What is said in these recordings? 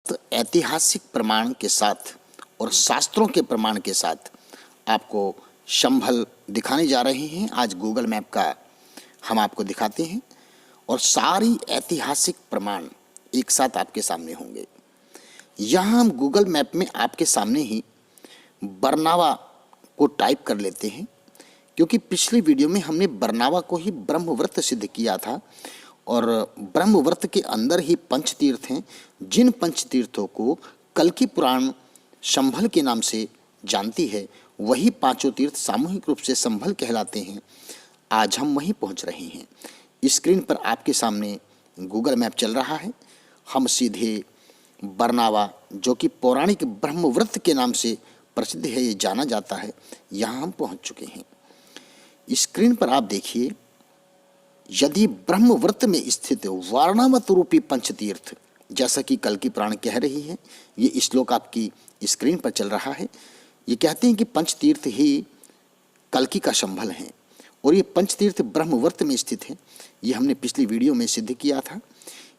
तो ऐतिहासिक प्रमाण के साथ और शास्त्रों के प्रमाण के साथ आपको संभल दिखाने जा रहे हैं। आज गूगल मैप का हम आपको दिखाते हैं और सारी ऐतिहासिक प्रमाण एक साथ आपके सामने होंगे। यहाँ हम गूगल मैप में आपके सामने ही बरनावा को टाइप कर लेते हैं, क्योंकि पिछली वीडियो में हमने बरनावा को ही ब्रह्मव्रत सिद्ध किया था और ब्रह्मव्रत के अंदर ही पंचतीर्थ हैं, जिन पंचतीर्थों को कल्कि पुराण संभल के नाम से जानती है, वही पांचों तीर्थ सामूहिक रूप से संभल कहलाते हैं। आज हम वहीं पहुंच रहे हैं। स्क्रीन पर आपके सामने गूगल मैप चल रहा है। हम सीधे बरनावा, जो कि पौराणिक ब्रह्मव्रत के नाम से प्रसिद्ध है, ये जाना जाता है, यहाँ हम पहुंच चुके हैं। स्क्रीन पर आप देखिए, यदि ब्रह्मव्रत में स्थित वारणावत रूपी पंचतीर्थ, जैसा कि कल्कि पुराण कह रही है, ये श्लोक आपकी स्क्रीन पर चल रहा है। ये कहते हैं कि पंचतीर्थ ही कल्कि का संभल हैं और ये पंचतीर्थ ब्रह्मव्रत में स्थित है। ये हमने पिछली वीडियो में सिद्ध किया था।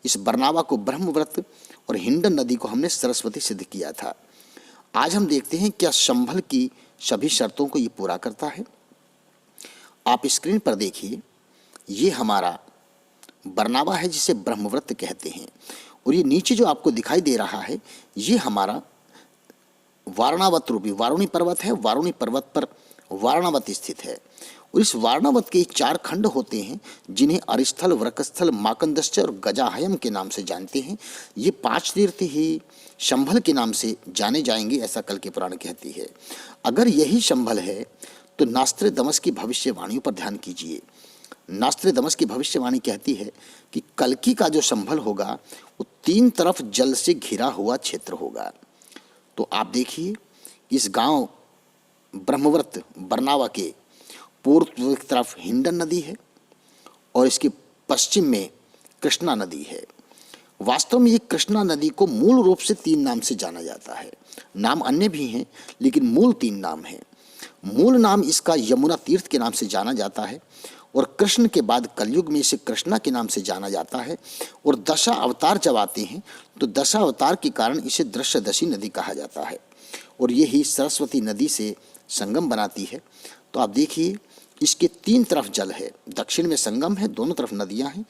इस बरनावा को ब्रह्मव्रत और हिंडन नदी को हमने सरस्वती सिद्ध किया था। आज हम देखते हैं क्या संभल की सभी शर्तों को ये पूरा करता है। आप स्क्रीन पर देखिए, ये हमारा बरनावा है जिसे ब्रह्मव्रत कहते हैं, और ये नीचे जो आपको दिखाई दे रहा है, ये हमारा वारणावत रूपी वारुणी पर्वत है। वारुणी पर्वत पर वारणावत स्थित है और इस वारणावत के 4 खंड होते हैं, जिन्हें अरिस्थल, वृकस्थल, माकंदश्च और गजाहयम के नाम से जानते हैं। ये 5 तीर्थ ही संभल के नाम से जाने जाएंगे, ऐसा कल्कि पुराण कहती है। अगर यही संभल है तो नास्त्रेदमस की भविष्यवाणियों पर ध्यान कीजिए। नास्त्रेदमस की भविष्यवाणी कहती है कि कल्कि का जो संभल होगा वो 3 तरफ जल से घिरा हुआ क्षेत्र होगा। तो आप देखिए, इस गांव ब्रह्मव्रत बरनावा के पूर्व की तरफ हिंडन नदी है और इसके पश्चिम में कृष्णा नदी है। वास्तव में ये कृष्णा नदी को मूल रूप से 3 नाम से जाना जाता है। नाम अन्य भी हैं, लेकिन मूल 3 नाम हैं। मूल नाम इसका यमुना तीर्थ के नाम से जाना जाता है और कृष्ण के बाद कलयुग में इसे कृष्णा के नाम से जाना जाता है। और दशा अवतार जब आते हैं तो दशा अवतार के कारण इसे दृश्यदशी नदी कहा जाता है और यही सरस्वती नदी से संगम बनाती है। तो आप देखिए, इसके 3 तरफ जल है, दक्षिण में संगम है, दोनों तरफ नदियां हैं।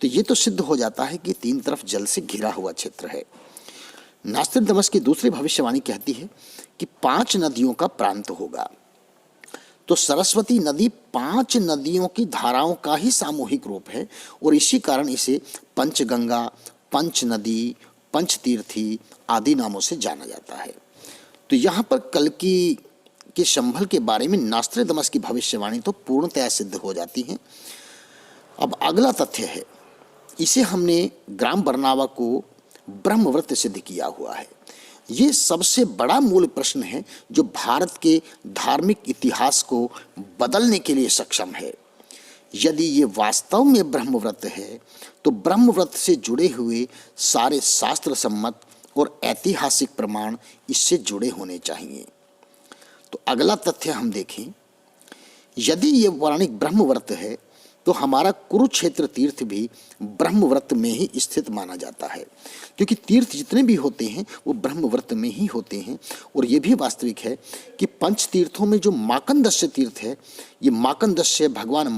तो ये तो सिद्ध हो जाता है कि 3 तरफ जल से घिरा हुआ क्षेत्र है। नास्त्रेदमस की दूसरी भविष्यवाणी कहती है कि 5 नदियों का प्रांत होगा। तो सरस्वती नदी 5 नदियों की धाराओं का ही सामूहिक रूप है और इसी कारण इसे पंचगंगा, पंच नदी, पंचतीर्थी आदि नामों से जाना जाता है। तो यहाँ पर कल्कि के संभल के बारे में नास्त्रेदमस की भविष्यवाणी तो पूर्णतया सिद्ध हो जाती है। अब अगला तथ्य है, इसे हमने ग्राम बरनावा को ब्रह्मव्रत सिद्ध किया हुआ है। ये सबसे बड़ा मूल प्रश्न है जो भारत के धार्मिक इतिहास को बदलने के लिए सक्षम है। यदि ये वास्तव में ब्रह्मव्रत है तो ब्रह्मव्रत से जुड़े हुए सारे शास्त्र सम्मत और ऐतिहासिक प्रमाण इससे जुड़े होने चाहिए। तो अगला तथ्य हम देखें, यदि ये पौराणिक ब्रह्मव्रत है तो हमारा कुरुक्षेत्र तीर्थ भी ब्रह्मव्रत में ही स्थित माना जाता है, क्योंकि तीर्थ जितने भी होते हैं वो ब्रह्मव्रत में ही होते हैं। और ये भी वास्तविक है कि पंच तीर्थों में जो माकंदस्य तीर्थ है, ये माकंदस्य भगवान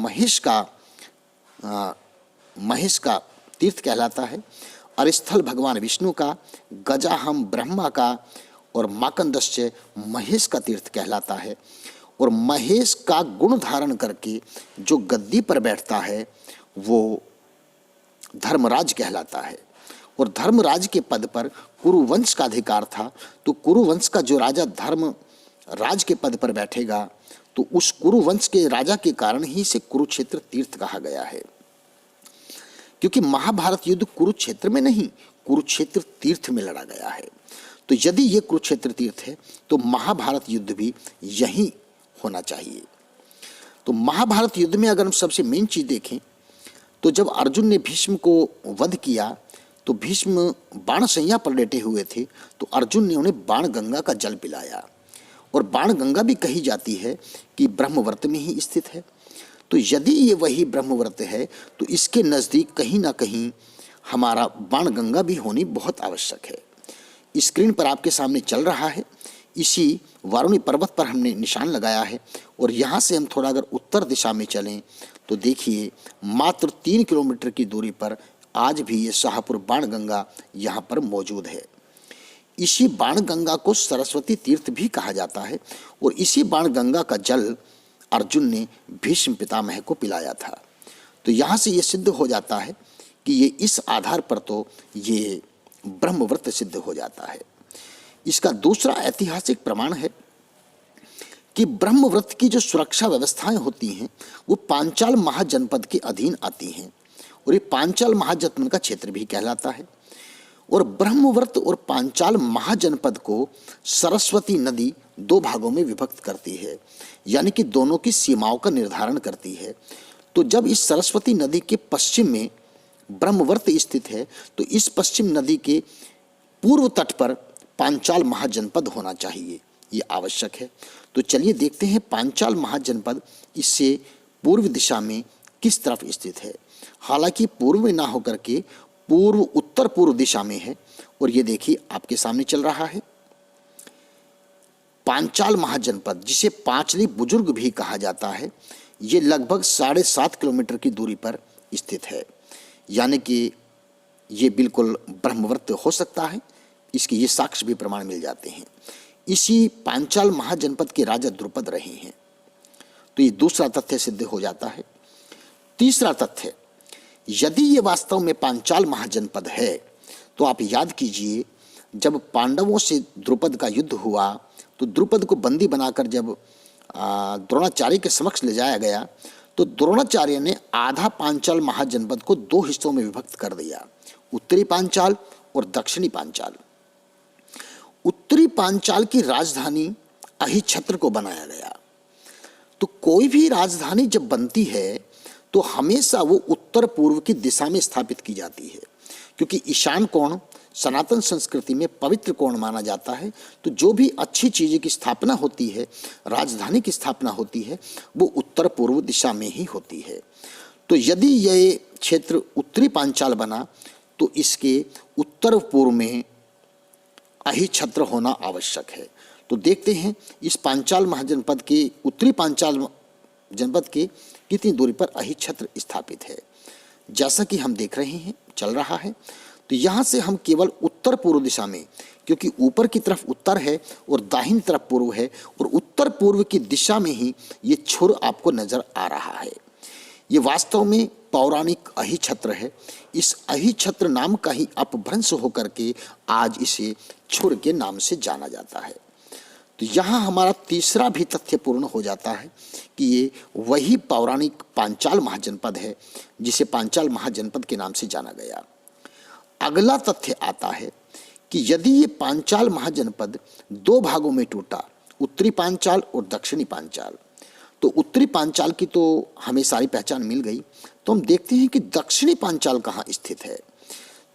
महेश का तीर्थ कहलाता है। अरिस्थल भगवान विष्णु का, गजाहम ब्रह्मा का और माकंदस्य महेश का तीर्थ कहलाता है। और महेश का गुण धारण करके जो गद्दी पर बैठता है वो धर्मराज कहलाता है और धर्मराज के पद पर कुरुवंश का अधिकार था। तो कुरुवंश का जो राजा धर्मराज के पद पर बैठेगा तो उस कुरुवंश के राजा के कारण ही इसे कुरुक्षेत्र तीर्थ कहा गया है, क्योंकि महाभारत युद्ध कुरुक्षेत्र में नहीं, कुरुक्षेत्र तीर्थ में लड़ा गया है। तो यदि ये कुरुक्षेत्र तीर्थ है तो महाभारत युद्ध भी यहीं होना चाहिए। तो महाभारत युद्ध में अगर हम सबसे मेन चीज देखें तो जब अर्जुन ने भीष्म को वध किया तो भीष्म बाण शैया पर लेटे हुए थे, तो अर्जुन ने उन्हें बाण गंगा का जल पिलाया और बाण गंगा भी कही जाती है कि ब्रह्मव्रत में ही स्थित है। तो यदि ये वही ब्रह्मव्रत है तो इसके नज़दीक कहीं ना कहीं हमारा बाण गंगा भी होनी बहुत आवश्यक है। स्क्रीन पर आपके सामने चल रहा है, इसी वारुणी पर्वत पर हमने निशान लगाया है। और यहाँ से हम थोड़ा अगर उत्तर दिशा में चलें तो देखिए मात्र 3 किलोमीटर की दूरी पर आज भी ये शाहपुर बाणगंगा यहाँ पर मौजूद है। इसी बाणगंगा को सरस्वती तीर्थ भी कहा जाता है और इसी बाणगंगा का जल अर्जुन ने भीष्म पितामह को पिलाया था। तो यहाँ से ये सिद्ध हो जाता है कि ये इस आधार पर तो ये ब्रह्मव्रत सिद्ध हो जाता है। इसका दूसरा ऐतिहासिक प्रमाण है कि ब्रह्मव्रत की जो सुरक्षा व्यवस्थाएं होती हैं वो पांचाल महाजनपद के अधीन आती हैं और ये पांचाल महाजनपद का क्षेत्र भी कहलाता है। और ब्रह्मव्रत और पांचाल महाजनपद को सरस्वती नदी 2 भागों में विभक्त करती है, यानी कि दोनों की सीमाओं का निर्धारण करती है। तो जब इस सरस्वती नदी के पश्चिम में ब्रह्मव्रत स्थित है तो इस पश्चिम नदी के पूर्व तट पर पांचाल महाजनपद होना चाहिए, ये आवश्यक है। तो चलिए देखते हैं पांचाल महाजनपद इससे पूर्व दिशा में किस तरफ स्थित है। हालांकि पूर्व में ना होकर के पूर्व उत्तर पूर्व दिशा में है। और ये देखिए आपके सामने चल रहा है पांचाल महाजनपद, जिसे पांचली बुजुर्ग भी कहा जाता है। ये लगभग 7.5 किलोमीटर की दूरी पर स्थित है, यानी कि ये बिल्कुल ब्रह्मव्रत हो सकता है। इसके ये साक्ष्य भी प्रमाण मिल जाते हैं। इसी पांचाल महाजनपद के राजा द्रुपद रहे हैं। तो ये दूसरा तथ्य सिद्ध हो जाता है। तीसरा तथ्य, यदि ये वास्तव में पांचाल महाजनपद है तो आप याद कीजिए जब पांडवों से द्रुपद का युद्ध हुआ तो द्रुपद को बंदी बनाकर जब द्रोणाचार्य के समक्ष ले जाया गया तो द्रोणाचार्य ने आधा पांचाल महाजनपद को 2 हिस्सों में विभक्त कर दिया, उत्तरी पांचाल और दक्षिणी पांचाल। उत्तरी पांचाल की राजधानी अहिछत्र को बनाया गया। तो कोई भी राजधानी जब बनती है तो हमेशा वो उत्तर पूर्व की दिशा में स्थापित की जाती है, क्योंकि ईशान कोण सनातन संस्कृति में पवित्र कोण माना जाता है। तो जो भी अच्छी चीज़ की स्थापना होती है, राजधानी की स्थापना होती है, वो उत्तर पूर्व दिशा में ही होती है। तो यदि ये क्षेत्र उत्तरी पांचाल बना तो इसके उत्तर पूर्व में अहिछत्र होना आवश्यक है। तो देखते हैं इस पांचाल महाजनपद के उत्तरी पांचाल जनपद के कितनी दूरी पर अहिछत्र स्थापित है। जैसा कि हम देख रहे हैं चल रहा है। तो यहाँ से हम केवल उत्तर पूर्व दिशा में, क्योंकि ऊपर की तरफ उत्तर है और दाहिनी तरफ पूर्व है, और उत्तर पूर्व की दिशा में ही ये छुर आपको नजर आ रहा है। ये वास्तव में पौराणिक अहिछत्र है। इस अहिछत्र नाम का ही अपभ्रंश होकर के आज इसे छुर के नाम से जाना जाता है। तो यहाँ हमारा तीसरा भी तथ्य पूर्ण हो जाता है कि ये वही पौराणिक पांचाल महाजनपद है जिसे पांचाल महाजनपद के नाम से जाना गया। अगला तथ्य आता है कि यदि ये पांचाल महाजनपद 2 भागों में टूटा, उत्तरी पांचाल और दक्षिणी पांचाल, तो उत्तरी पांचाल की तो हमें सारी पहचान मिल गई। तो हम देखते हैं कि दक्षिणी पांचाल कहाँ स्थित है।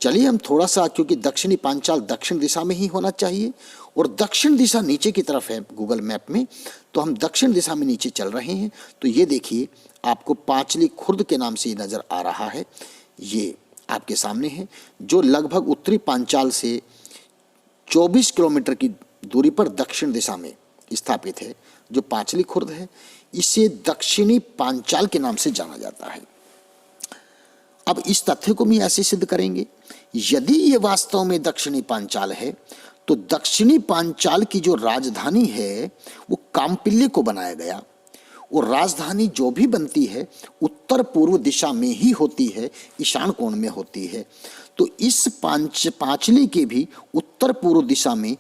चलिए हम थोड़ा सा, क्योंकि दक्षिणी पांचाल दक्षिण दिशा में ही होना चाहिए और दक्षिण दिशा नीचे की तरफ है गूगल मैप में, तो हम दक्षिण दिशा में नीचे चल रहे हैं। तो ये देखिए आपको पांचली खुर्द के नाम से नजर आ रहा है, ये आपके सामने है, जो लगभग उत्तरी पांचाल से 24 किलोमीटर की दूरी पर दक्षिण दिशा में स्थापित है, जो पांचली खुर्द है। इसे दक्षिणी पांचाल के नाम से जाना जाता है। अब इस तथ्य को भी ऐसे सिद्ध करेंगे, यदि ये वास्तव में दक्षिणी पांचाल है तो दक्षिणी पांचाल की जो राजधानी है वो काम्पिल्य को बनाया गया, और राजधानी जो भी बनती है उत्तर पूर्व दिशा में ही होती है, ईशान कोण में होती है। तो इस पांचली के भी उत्तर पूर्व दिशा में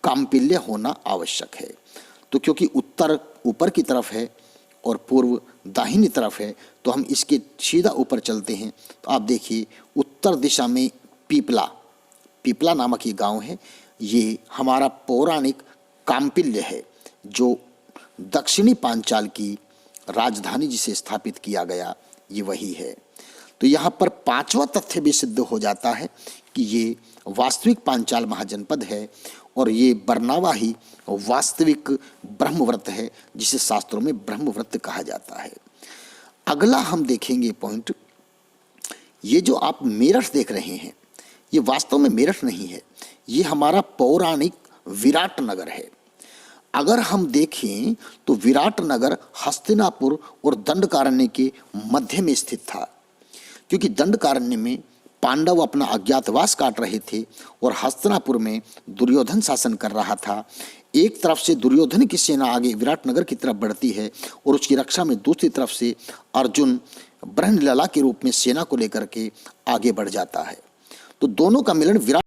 काम्पिल्य होना आवश्यक है। तो क्योंकि उत्तर ऊपर की तरफ है और पूर्व दाहिनी तरफ है, तो हम इसके सीधा ऊपर चलते हैं। तो आप देखिए उत्तर दिशा में पीपला नामक ये गांव है, ये हमारा पौराणिक काम्पिल्य है, जो दक्षिणी पांचाल की राजधानी जिसे स्थापित किया गया ये वही है। तो यहाँ पर 5वां तथ्य भी सिद्ध हो जाता है कि ये वास्तविक पांचाल महाजनपद है और ये बरनावा ही वास्तविक ब्रह्मव्रत है, जिसे शास्त्रों में ब्रह्मव्रत कहा जाता है। अगला हम देखेंगे पॉइंट, ये जो आप मेरठ देख रहे हैं ये वास्तव में मेरठ नहीं है, ये हमारा पौराणिक विराट नगर है। अगर हम देखें तो विराट नगर हस्तिनापुर और दंडकारण्य के मध्य में स्थित था, क्योंकि दंडकारण्य में पांडव अपना अज्ञातवास काट रहे थे और हस्तिनापुर में दुर्योधन शासन कर रहा था। एक तरफ से दुर्योधन की सेना आगे विराटनगर की तरफ बढ़ती है और उसकी रक्षा में दूसरी तरफ से अर्जुन ब्रह्मलला के रूप में सेना को लेकर के आगे बढ़ जाता है। तो दोनों का मिलन विराट